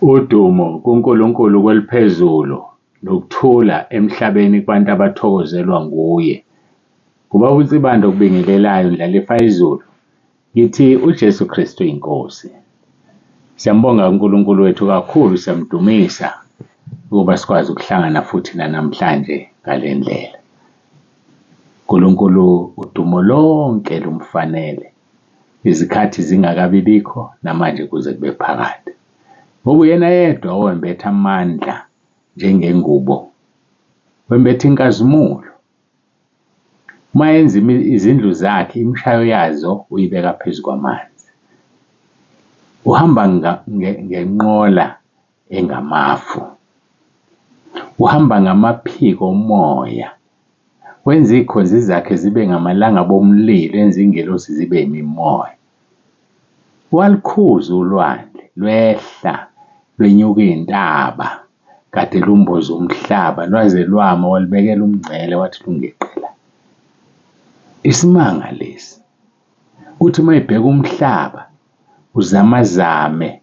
Udumo kuNkulunkulu kweliphezulu nokuthula emhlabeni kubantu abathokozelwa nguye. Kubaba uNsibanda okubingelelayo ndlalifa izulu. Ngithi uJesu Kristu inkosi. Siyambonga uNkulunkulu wethu kakhulu, siyamdumisa ukuba sikwazi ukuhlangana futhi namhlanje ngale ndlela. Nkulunkulu udumo lonke lumfanele. Izikhathi zingakabibikho namanje kuze kube phakade. Ngoba uyena yedwa owembetha amandla njengengubo. Wembetha inkazimulo. Uma yenza izindlu zakhe, imshayo yazo uyibeka phezu kwamanzi. Uhamba ngenqola engamafu. Uhamba ngamaphiko omoya. Wenza ikhonzi zakhe zibe ngamalanga bomlilo, enza ingelosi zibe imimoya. Walikhuza ulwandle, lwehla, lwenyuka iy'ntaba, kade lumboza umhlaba, lwaze lwama walibekela umngcele wathi lungeqela. Isimanga lesi. Uthi uma ibheka umhlaba, uzamazame.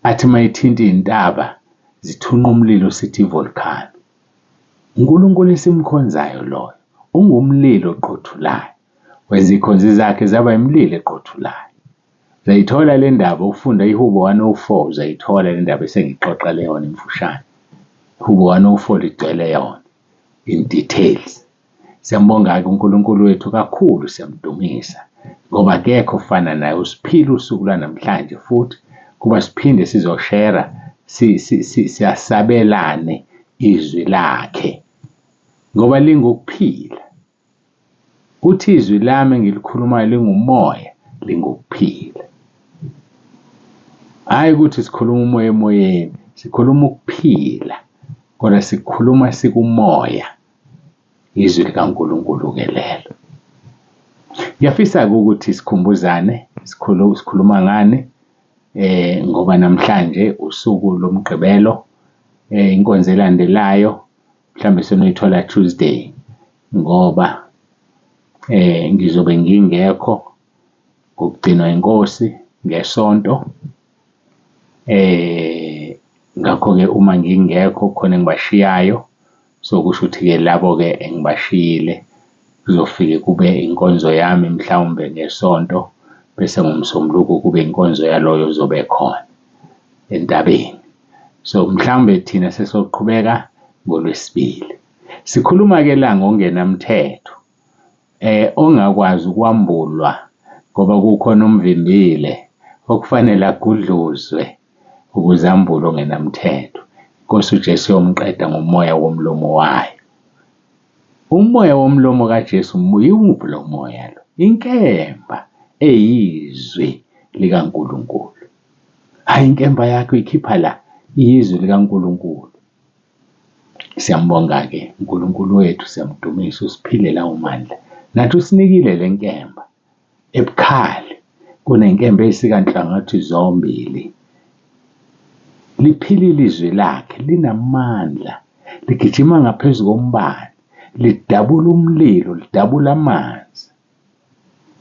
Athi uma ithinta iy'ntaba, zithunqa umlilo sithi ivolcano. uNkulunkulu esimkhonzayo loyo, ungumlilo oqothulayo. Wenza ikhonzi zakhe zaba imililo eqothulayo. Uzayithola le ndaba ufunda iHubo 104, uzayithola le ndaba esengixoxa leyona imfushane. iHubo 104 ligcwele yona in details. Siyambonga-ke uNkulunkulu wethu kakhulu, siyamdumisa ngoba akekho ofana naye. Usiphila usuku lwanamhlanje futhi kuba siphinde sizoshera, siyasabelane izwi lakhe ngoba lingukuphila. Uthi izwi lami engilikhulumayo lingumoya, lingukuphila. Hayi ukuthi sikhuluma umoya emoyeni, sikhuluma ukuphila, kodwa sikhuluma sikumoya. Izwi likaNkulunkulu-ke lelo. Ngiyafisa-ke ukuthi sikhumbuzane, sikhuluma ngani, ngoba namhlanje usuku lomgqibelo, inkonzo elandelayo mhlawumbe senoyithola Tuesday, ngoba ngizobe ngingekho ngokugcinwa inkosi ngesonto. Ngakho-ke uma ngingekho khona engibashiyayo, so kusho ukuthi-ke labo-ke engibashiyile kuzofike kube inkonzo yami mhlawumbe ngesonto, bese ngoMsombuluko kube inkonzo yaloyo ozobe khona entabeni. So mhlawumbe thina sesoqhubeka ngoLwesibili. Sikhuluma-ke la ngongenamthetho, ongakwazi ukwambulwa ngoba kukhona umvimbile okufanele agudluzwe ukuze ambule ongenamthetho. Inkosi uJesu yomqeda ngomoya womlomo wayo. Umoya womlomo kaJesu yiwuphi lo moya lo? Inkemba eyizwi likaNkulunkulu. Hayi, inkemba yakho ikhipha la izwi likaNkulunkulu. Siyambonga-ke uNkulunkulu wethu, siyamdumisa, usiphile lawo mandla. Nathi usinikile le nkemba ebukhali kunenkemba eyisikanhlangothi zombili. Liphilile izwi lakhe, linamandla, ligijima ngaphezu kombane, lidabula umlilo, lidabula amanzi.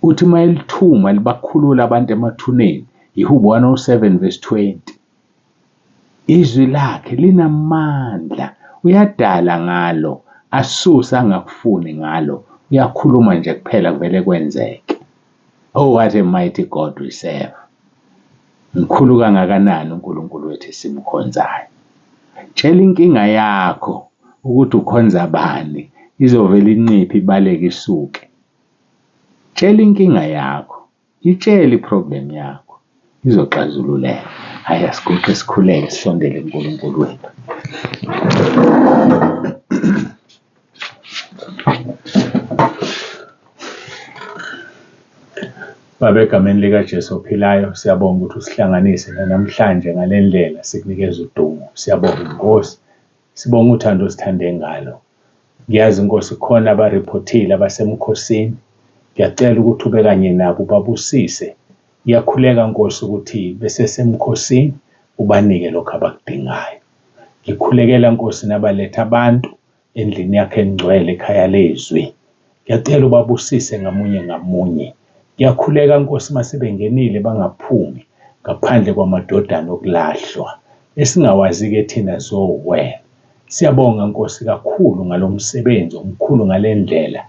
Uthi uma elithuma libakhulula abantu emathuneni, iHubo 107 verse 20. Izwi lakhe linamandla, uyadala ngalo, asuse angakufuni ngalo, uyakhuluma nje kuphela kuvele kwenzeke. Oh, what a mighty God we serve. Mkhulu kangakanani uNkulunkulu wethu esimkhonzayo. Tshela inkinga yakho ukuthi ukhonza bani, izovela inciphe ibaleke isuke. Tshela inkinga yakho, itshela iproblem yakho, izoxazululeka. Hayi, asiguqe sikhuleke sisondele kuNkulunkulu wethu. Baba, egameni likaJesu ophilayo, siyabonga ukuthi usihlanganise namhlanje ngale ndlela, sikunikeza udumo. Siyabonga Nkosi, sibonga uthando osithande ngalo. Ngiyazi Nkosi khona abaripotile abasemkhosini. Ngiyacela ukuthi ube kanye nabo, ubabusise. Ngiyakhuleka Nkosi ukuthi besesemkhosini ubanike lokho abakudingayo. Ngikhulekela Nkosi nabaletha abantu endlini yakhe engcwele, ekhaya lezwi. Ngiyacela ubabusise ngamunye ngamunye. Ngiyakhuleka Nkosi mase bengenile bangaphumi ngaphandle kwamadodana okulahlwa. esingawazi-ke thina sowena. Siyabonga Nkosi kakhulu ngalo msebenzi omkhulu ngale ndlela.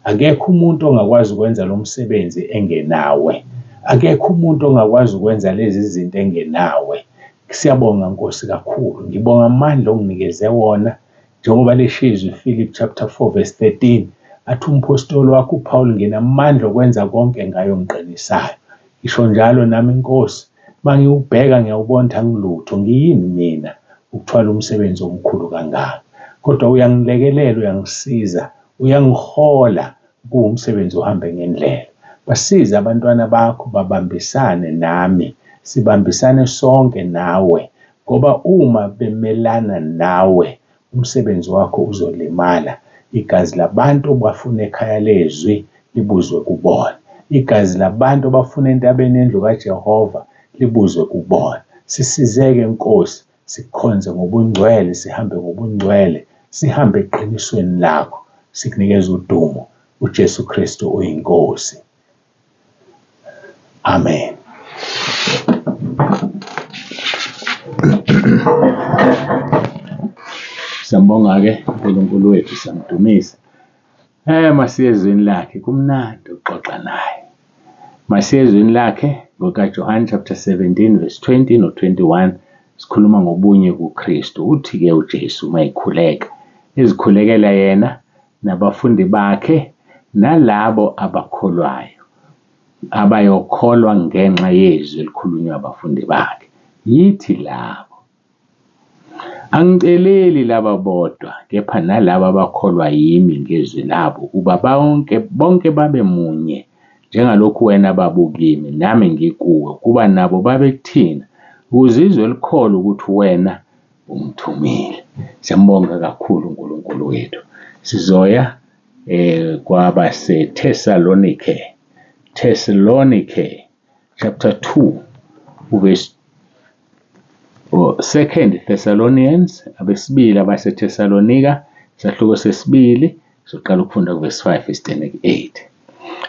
Akekho umuntu ongakwazi ukwenza lo msebenzi engenawe. Akekho umuntu ongakwazi ukwenza lezi zinto engenawe. Siyabonga Nkosi kakhulu. Ngibonga amandla onginikeze wona njengoba leshizwe Philip chapter 4 verse 13 athi umpostoli wakho uPaul nginamandla okwenza konke ngayo ngiqinisayo. Ngisho njalo nami Nkosi mangiwubheka ngiyawubona ukuthi angilutho, ngiyini mina ukuthwala umsebenzi omkhulu kangaka. Kodwa uyangilekelela, uyangisiza, uyangihola kuwumsebenzi uhambe ngendlela. Basiza abantwana bakho babambisane nami, sibambisane sonke nawe, ngoba uma bemelana nawe umsebenzi wakho uzolimala. Igazi labantu abafuna ekhaya lezwi libuzwe kubona. Igazi labantu abafuna entabeni endlu kaJehova libuzwe kubona. Sisizeke Nkosi, sikhonze ngobungcwele, sihambe ngobungcwele, sihambe eqinisweni lakho, sikunikeza udumo. uJesu Kristu uyinkosi. Amen. Siyambonga-ke uNkulunkulu wethu, siyamdumisa. Masiye ezweni lakhe, kumnandi ukuxoxa naye. Masiye ezweni lakhe ngokaJohane chapter 17 verse 20 no-21 sikhuluma ngobunye kuKristu. Uthi-ke uJesu mayikhuleka, ezikhulekela yena nabafundi bakhe nalabo abakholwayo, abayokholwa ngenxa yezwi elikhulunywa abafundi bakhe. Yithi labo, angiceleli laba bodwa, kepha nalabo abakholwa yimi ngezwi labo, ukuba bonke babe munye, njengalokhu wena babukimi nami ngikuwe, kuba nabo babe kuthina, ukuze izwe likholwe ukuthi wena umthumile. Siyambonga kakhulu uNkulunkulu wethu. Sizoya kwabaseThesalonike, chapter 2 verse 2 Thessalonians abesibili abaseThesalonika isahluko sesibili soqala ukufunda kuverse 5 isithene 8.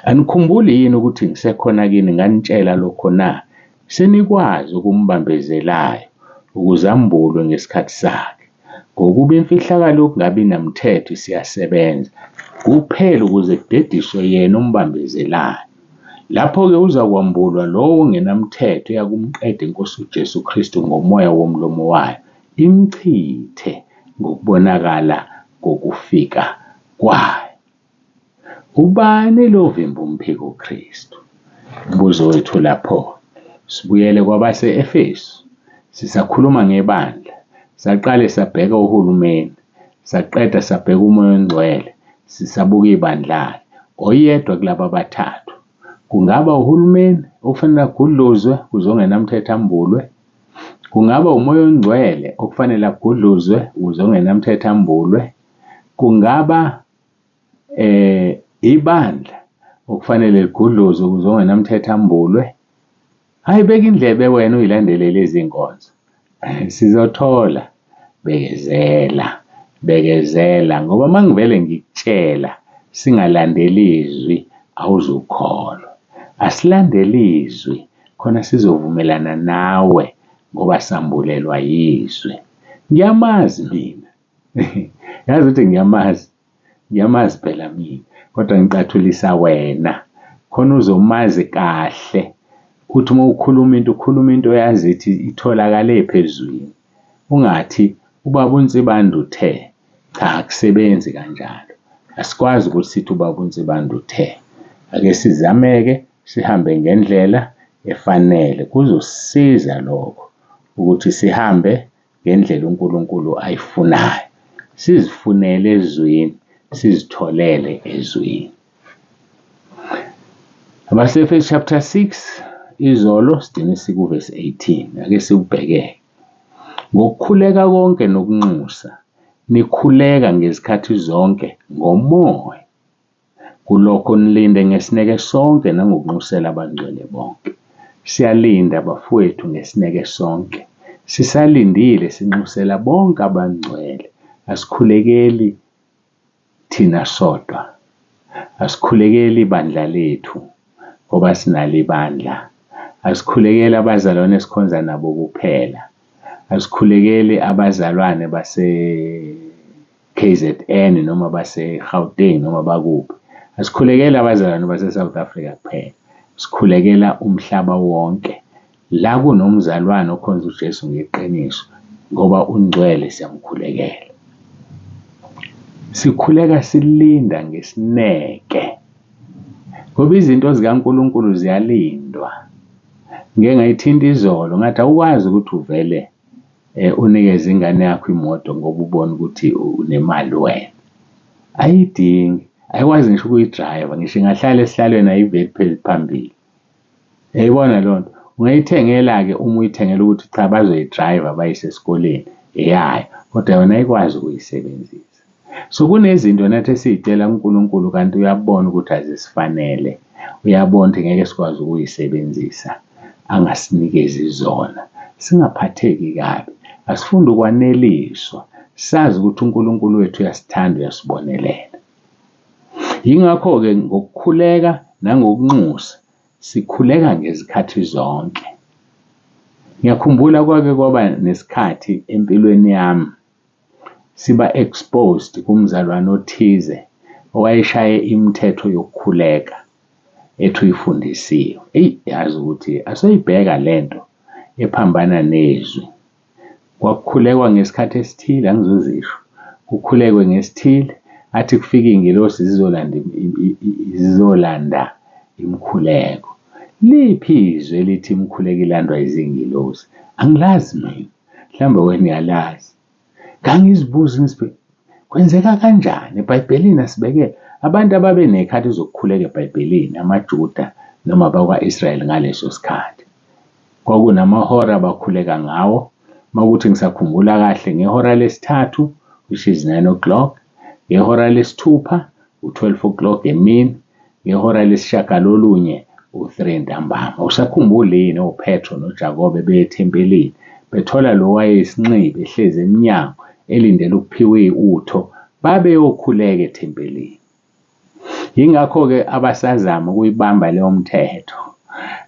Anikhumbuli yini ukuthi ngisekhona kini nganitshela lokho na? Senikwazi ukumbambezelayo ukuze ambulwe ngesikhathi sakhe. Ngokuba imfihlakalo yokungabi namthetho siyasebenza kuphela ukuze kudediswe yena umbambezelayo. Lapho-ke uzakwambulwa lowo ongenamthetho yakumqeda iNkosi uJesu Kristu ngomoya womlomo wayo, imchithe ngokubonakala kokufika kwayo. Ubani lo vimba umphiko uKristu? Umbuzo wethu lapho. Sibuyele kwabase-Efesu. Sisakhuluma ngebandla. Saqale sabheka uhulumeni, saqeda sabheka umoya ongcwele, sisabuka ibandlana. Oyedwa kulaba abathathu. Kungaba uhulumeni okufanele agudluzwe ukuze ongenamthetho ambulwe. Kungaba umoya ongcwele okufanele agudluzwe ukuze ongenamthetho ambulwe. Kungaba ibandla okufanele ligudluzwe ukuze ongenamthetho ambulwe. Hayi, beka indlebe wena uyilandele lezi nkonzo. Sizothola. Bekezela, ngoba mangivele ngikutshela singalandeli izwi awuzukholwa. Asilandele izwi khona sizovumelana nawe ngoba sambulelwa yizwi. Ngiyamazi mina. Yazi ukuthi ngiyamazi phela mina, kodwa ngicathulisa wena khona uzomazi kahle ukuthi uma ukhuluma into oyazi ithi itholakale phezwini. Ungathi ubaba uNsibanda uthe. Cha, akusebenzi kanjalo. Asikwazi ukuthi sithi ubaba uNsibanda uthe. Ake sizameke sihambe ngendlela efanele. Kuzosisiza lokho ukuthi sihambe ngendlela uNkulunkulu ayifunayo. Sizifunele ezwini, sizitholele ezwini. Abase-Efesu chapter 6 izolo sidine sikuverse 18. Ake siwubheke. Ngokukhuleka konke nokunxusa, nikhuleka ngezikhathi zonke ngomoya. Kulokho nilinde ngesineke sonke nangokunxusela abangcwele bonke. Siyalinda bafowethu ngesineke sonke. Sisalindile sinxusela bonke abangcwele. Asikhulekeli thina sodwa. Asikhulekeli ibandla lethu ngoba sinalo ibandla. Asikhulekeli abazalwane esikhonza nabo kuphela. asikhulekeli abazalwane base-KZN noma base-Gauteng noma bakuphi. Asikhulekeli abazalwane base-South Africa kuphela, sikhulekela umhlaba wonke la kunomzalwane okhonza uJesu ngeqiniso, ngoba ungcwele siyamkhulekela. Sikhuleka silinda ngesineke ngoba izinto zikaNkulunkulu ziyalindwa. Ngike ngayithinta izolo ngathi awukwazi ukuthi uvele unikeze ingane yakho imoto ngoba ubona ukuthi unemali wena. Ayidingi, ayikwazi ngisho ukuyidrayiva, ngisho ingahlala esihlalweni ayiveli phambili. Yayibona loo nto? Ungayithengela-ke uma uyithengela ukuthi cha bazoyidrayiva bayise esikoleni, eyayo, kodwa yona ayikwazi ukuyisebenzisa. So kunezinto nathi esiy'tshela uNkulunkulu kanti uyabona ukuthi azisifanele, uyabona ukuthi ngeke sikwazi ukuyisebenzisa, angasinikezi zona. Singaphatheki kabi, asifunde ukwaneliswa, sazi ukuthi uNkulunkulu wethu uyasithanda, uyasibonelela. Yingakho-ke ngokukhuleka nangokunxusa sikhuleka ngezikhathi zonke. Ngiyakhumbula kwake kwaba nesikhathi empilweni yami siba exposed kumzalwane othize owayeshaye imithetho yokukhuleka ethi uyifundisiwe. Yazi ukuthi asoyibheka lento ephambana nezwi. Kwakukhulekwa ngesikhathi esithile, angizozisho. Kukhulekwe ngesithile, athi kufika iy'ngilosi zizolanda imikhuleko. Liphi izwi elithi imikhuleko ilandwa izingilosi? Angilazi mina, mhlawumbe wena uyalazi. Ngangizibuza ngizibe kwenzeka kanjani eBhayibhelini asibekele abantu ababe nekhathi zokukhuleka eBhayibhelini, amaJuda noma abakwa-Israyeli ngaleso sikhathi. Kwakunamahora abakhuleka ngawo. Makuthi ngisakhumbula kahle, ngehora lesithathu, which is 9 o'clock, ngehora lesithupha, u-12 o'clock emini, ngehora lesishagalolunye, u-3 ntambama. Usakhumbula yini oPetro noJakobe beye ethempelini bethola lo wayeyisinxibe ehlezi emnyango elindele ukuphiwa utho, babeyokhuleka ethempelini. Yingakho-ke abasazama ukuyibamba leyo mthetho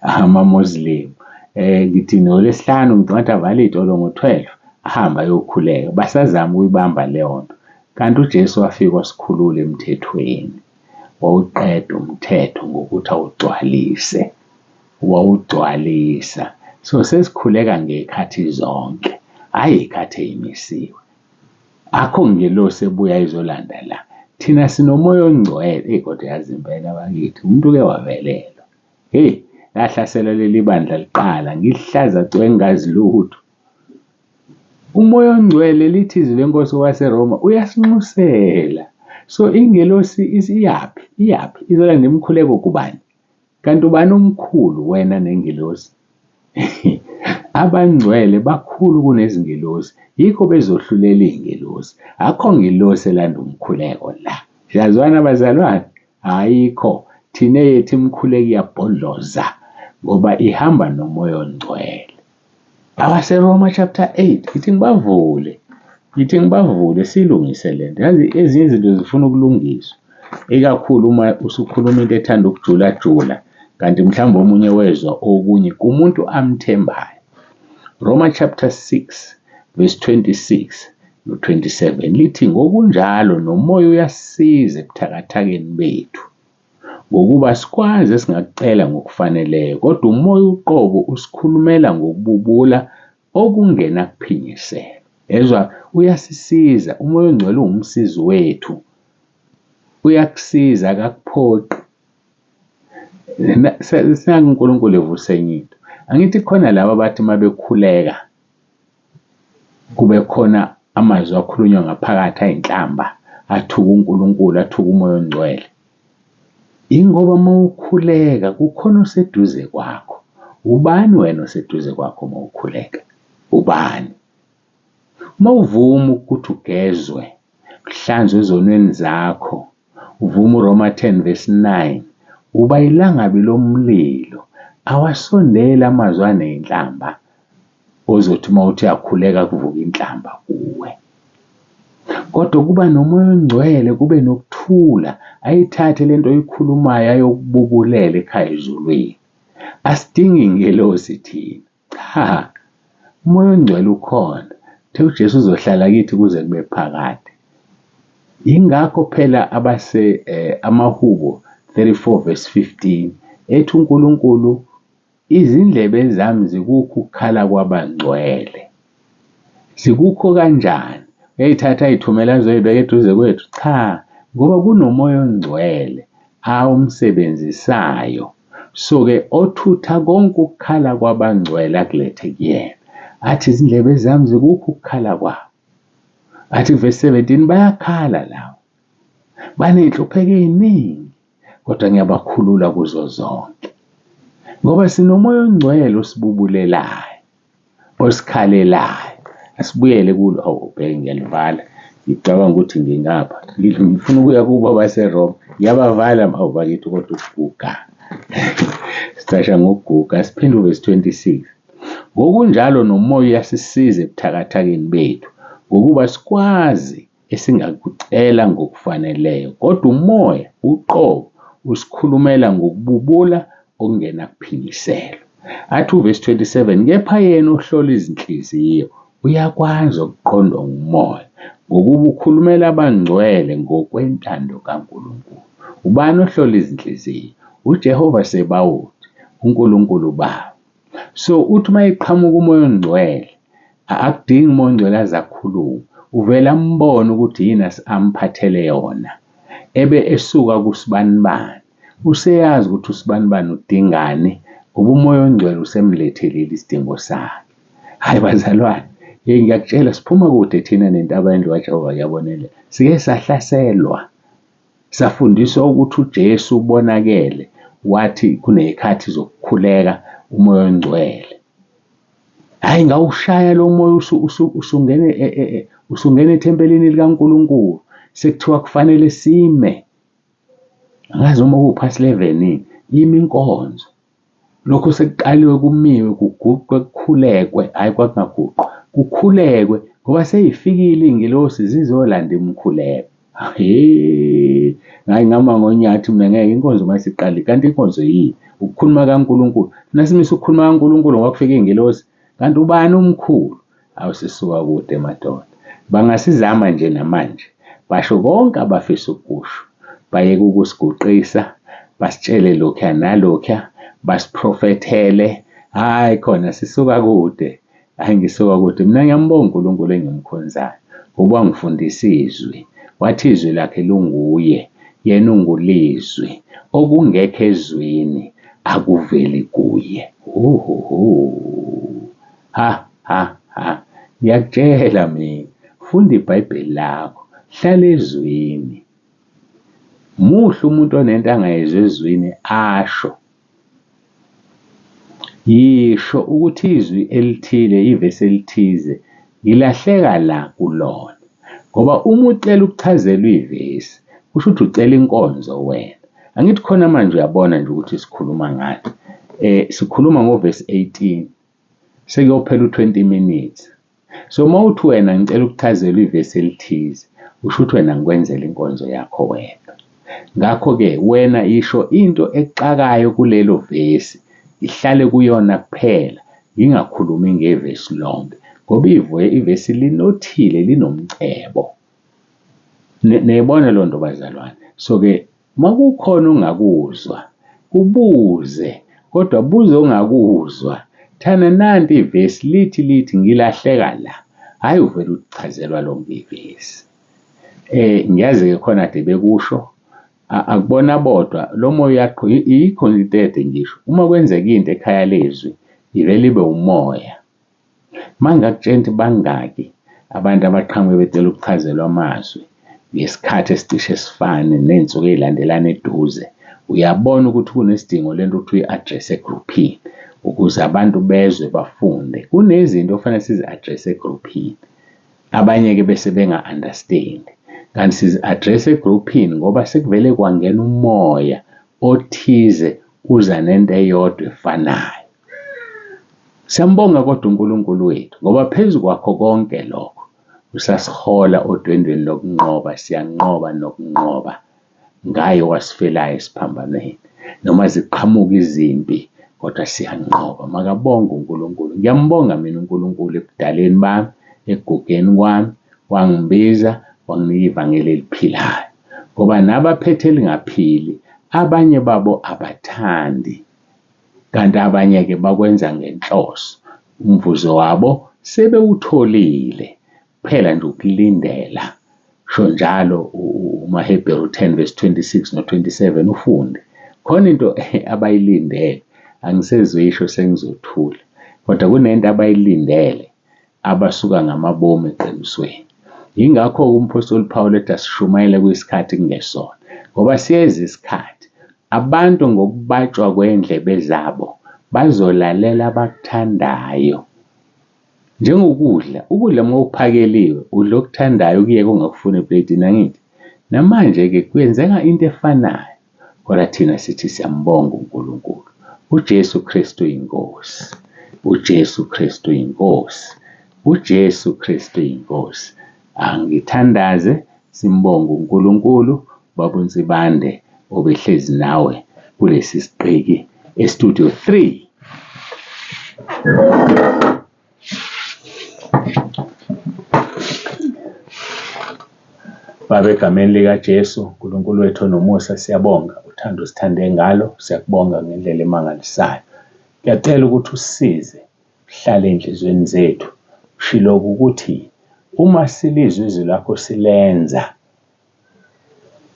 amaMuslim, ngithi ngoLwesihlanu ngathi avale iy'tolo ngo-12 ahamba ayokhuleka, basazama ukuyibamba leyo nto. Kanti uJesu wafika wasikhulula emthethweni, wawuqeda umthetho ngokuthi awugcwalise, wawugcwalisa. So sesikhuleka ngey'khathi zonke, hhayi iy'khathi ey'misiwe. Akho ngelosi ebuya izolanda la. Thina sinomoya ongcwele, kodwa yazi impela bakithi, umuntu uke wavelelwa. Lahlasela leli bandla liqala, ngihlaza cwe ngingazi lutho. Umoya ongcwele lithi izwi lenkosi waseRoma uyasinxusela. So ingelosi iyaphi? Izolanda imikhuleko kubani? Kanti ubani omkhulu, wena nengelosi? Abangcwele bakhulu kunezingelosi, yikho bezohlulela iy'ngelosi. Akho ngelosi elanda umkhuleko la. Siyazwana bazalwane? Ayikho. Thina yethu imikhuleko iyabhodloza ngoba ihamba nomoya ongcwele. AbaseRoma chapter 8, ngithi ngibavule silungise lento. Yazi ezinye izinto zifuna ukulungiswa, ikakhulu uma usukhuluma into ethanda ukujula-jula, kanti mhlawumbe omunye wezwa okunye kumuntu amthembayo. Roma chapter 6 verse 26 no-27 lithi ngokunjalo nomoya uyasisiza ebuthakathakeni bethu, ngokuba sikwazi esingakucela ngokufaneleyo, kodwa umoya uqobo usikhulumela ngokububula okungena kuphinyisela. Ezwa uyasisiza, umoya ongcwele ungumsizi wethu, uyakusiza akakuphoqi. Sinake uNkulunkulu evuse enye into. Angithi khona laba bathi uma bekhuleka kube khona amazwi akhulunywa ngaphakathi ayinhlamba, athuka uNkulunkulu, athuka umoya ongcwele. Ingoba uma ukhuleka kukhona oseduze kwakho. Ubani wena oseduze kwakho uma ukhuleka? Ubani? Uma uvuma ukuthi ugezwe, kuhlanzwe ezonweni zakho, uvuma uRoma 10 verse 9, uba ilangabi lomlilo, awasondela amazwi aney'nhlamba ozothi uma uthi uyakhuleka kuvuka inhlamba kuwe. Kodwa kuba nomoya ongcwele, kube nokuthula, ayithathe lento oyikhulumayo ayokububulela ekhaya ezulwini. Asidingi ingelosi thina. umoya ongcwele ukhona, uthe uJesu uzohlala kithi kuze kube phakade. Ingakho phela amaHubo 34 verse 15 ethi uNkulunkulu, izindlebe zami zikukho ukukhala kwabangcwele. Zikukho kanjani? Uyayithatha ayithumela zoyibeka eduze kwethu? Cha, ngoba kunomoya ongcwele awumsebenzisayo. So-ke othutha konke ukukhala kwabangcwele akulethe kuyena. Athi izindlebe zami zikukho ukukhala kwabo. Athi verse 17 bayakhala lawo, baney'nhlupheko ey'ningi, kodwa ngiyabakhulula kuzo zonke. Ngoba sinomoya ongcwele osibubulelayo, osikhalelayo. Asibuyele kulo. Awubheke ngiyalivala, ngicabanga ukuthi ngingapha, ngifuna ukuya kubo baseRoma, ngiyabavala bakithi kodwa ukuguga. Sicasha ngokuguga. Siphinde uverse 26. Ngokunjalo nomoya uyasisiza ebuthakathakeni bethu, ngokuba sikwazi esingakucela ngokufaneleyo, kodwa umoya uqobo usikhulumela ngokububula okungena kuphindiselwa. Athi uverse 27, kepha yena ohlola izinhliziyo uyakwazi okuqondwa ngumoya, ngokuba ukhulumela abangcwele ngokwentando kaNkulunkulu. Ubani ohlola izinhliziyo? uJehova Sebawuthi, uNkulunkulu babo. So uthi uma iqhamuka umoya ongcwele, akudingi umoya ongcwele aze akhulume, uvela ambone ukuthi yini amphathele yona, ebe esuka kusibanibani. Useyazi ukuthi usibanibani udingani, ngoba umoya ongcwele usemlethelile isidingo sakhe. Hayi bazalwane, ngiyakutshela siphuma kude thina nentaba yendlu kaJehova yabonele. Sike sahlaselwa, safundiswa ukuthi uJesu ubonakele wathi kuney'khathi zokukhuleka umoya ongcwele. Hayi ngawushaya lo moya usungene ethempelini likaNkulunkulu, sekuthiwa kufanele sime. Angazi uma kuwuphasi 11 yimi inkonzo. Lokho sekuqaliwe kumiwe, kuguqwe, kukhulekwe. Hayi kwakungaguqwa, kukhulekwe ngoba seyifikile iy'ngilosi zizolanda imikhuleko. Hayi ngama ngonyathi mina ngeke inkonzo masiqali. Kanti inkonzo yini? Ukukhuluma kaNkulunkulu. Nasimisa ukukhuluma kaNkulunkulu ngoba kufika iy'ngilosi. Kanti ubani umkhulu? Awusisuka kude madoda. Bangasizama nje namanje, basho konke abafisa ukusho, bayeke ukusiguqisa, basitshele lokhuya nalokhuya, basiprofethele. Hayi khona sisuka kude. Hayi ngisuka kude. Mina ngiyambonga uNkulunkulu engimkhonzayo ngoba wangifundisa izwi. Wathi izwi lakhe lunguye, yena ungulizwi, okungekho ezwini akuveli kuye. Ngiyakutshela mina, funda iBhayibheli lakho, hlala ezwini. Muhle umuntu onento angayezwa ezwini asho. Yisho ukuthi izwi elithile, ivesi elithize, ngilahleka la kulona. Ngoba uma ucela ukuchazelwa ivesi, kusho ukuthi ucela inkonzo wena. Angithi khona manje uyabona nje ukuthi sikhuluma ngani. Sikhuluma ngoverse 18, sekuyophela u-20 minutes. So uma uthi wena ngicela ukuchazelwa ivesi elithize, usho ukuthi wena ngikwenzela inkonzo yakho wena. Ngakho-ke wena yisho into exakayo kulelo vesi, ihlale kuyona kuphela, ngingakhulumi ngevesi lonke, ngoba ivesi linothile, linomcebo. Niyibona loo nto bazalwane. So-ke uma kukhona ongakuzwa, ubuze, kodwa buze ongakuzwa. Thana nanti ivesi lithi ngilahleka la. Hhayi uvele uchazelwa lonke ivesi. Ngiyazi-ke khona kade bekusho, akubona bodwa, lo moya yikho intede ngisho. Uma kwenzeka into ekhaya lezwi, ivele ibe umoya. Mangakutshela ukuthi bangaki abantu abaqhamuke becela ukuchazelwa amazwi ngesikhathi esicishe sifane ney'nsuku ey'landelana eduze, uyabona ukuthi kunesidingo lento ukuthi uyi-address egruphini ukuze abantu bezwe bafunde. Kunezinto okufanele sizi-address egruphini, abanye-ke bese benga-understand. Kanti sizi-address egruphini ngoba sekuvele kwangena umoya othize uza nento eyodwa efanayo. Siyambonga kodwa uNkulunkulu wethu ngoba phezu kwakho konke lokho usasihola odwendweni lokunqoba. Siyanqoba nokunqoba ngaye wasifelayo esiphambanweni. Noma ziqhamuka izimpi, kodwa siyanqoba. Makabonge uNkulunkulu. Ngiyambonga mina uNkulunkulu ebudaleni bami, ekugugeni kwami, wangibiza wanginika ivangeli eliphilayo. Ngoba nabaphethe elingaphili, abanye babo abathandi, kanti abanye-ke bakwenza ngenhloso. Umvuzo wabo sebewutholile, kuphela nje ukulindela. Sho njalo uMahebheru 10 verse 26 no-27 ufunde. Khona into abayilindele, angisezisho sengizothula, kodwa kunento abayilindele abasuka ngamabomu eqinisweni. Yingakho-ke umpostoli Pawulo ethi asishumayele kwisikhathi kungesona, ngoba siyeza isikhathi abantu ngokubatshwa kwendlebe zabo bazolalela abakuthandayo. Njengokudla, ukudla uma kuphakeliwe, udla okuthandayo kuye kungakufuni epletini, angithi? Namanje-ke kwenzeka into efanayo, kodwa thina sithi siyambonga uNkulunkulu. uJesu Kristu inkosi. uJesu Kristu inkosi. uJesu Kristu inkosi. Angithandaze simbonge uNkulunkulu. Baba uNsibande obehlezi nawe kulesi siqiki estudio 3. Baba, egameni likaJesu, uNkulunkulu wethu onomusa, siyabonga uthando sithande ngalo. Siyakubonga ngendlela emangalisayo. Ngiyacela ukuthi usisize, uhlale ey'nhliziyweni zethu. Ushiloku ukuthi uma silizwa izwi lakho silenza,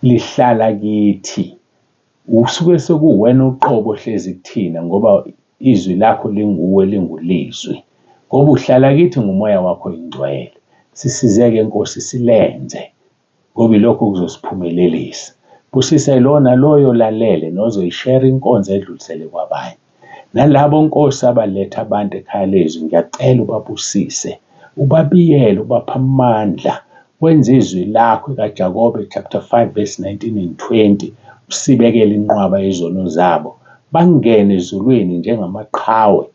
lihlala kithi. Usuke sekuwena uqobo hlezi kuthina, ngoba izwi lakho linguwe, lingulizwi. Ngoba uhlala kithi ngumoya wakho ingcwele. Sisizeke Nkosi silenze, ngoba ilokho kuzosiphumelelisa. Busisa lona loyo lalele nozoyishare inkonzo edlulisele kwabanye. Nalabo Nkosi abaletha abantu ekhaya lezwi, ngiyacela ubabusise, ubabiyele, ubapha amandla. Wenza izwi lakho kaJakobe chapter 5 verse 19 and 20, usibekele inqwaba yezono zabo. Bangene ezulwini njengamaqhawe,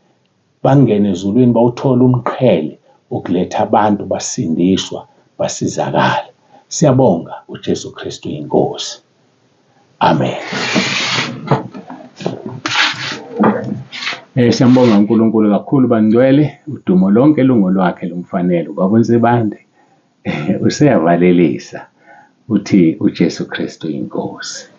bangene ezulwini bawuthola umqhele ukuletha abantu basindiswa, basizakala. Siyabonga uJesu Kristu inkosi. Amen. Siyambonga uNkulunkulu kakhulu bangcwele, udumo lonke lungolwakhe lumfanele. Baba uNsibande useyavalelisa uthi uJesu Kristu inkosi.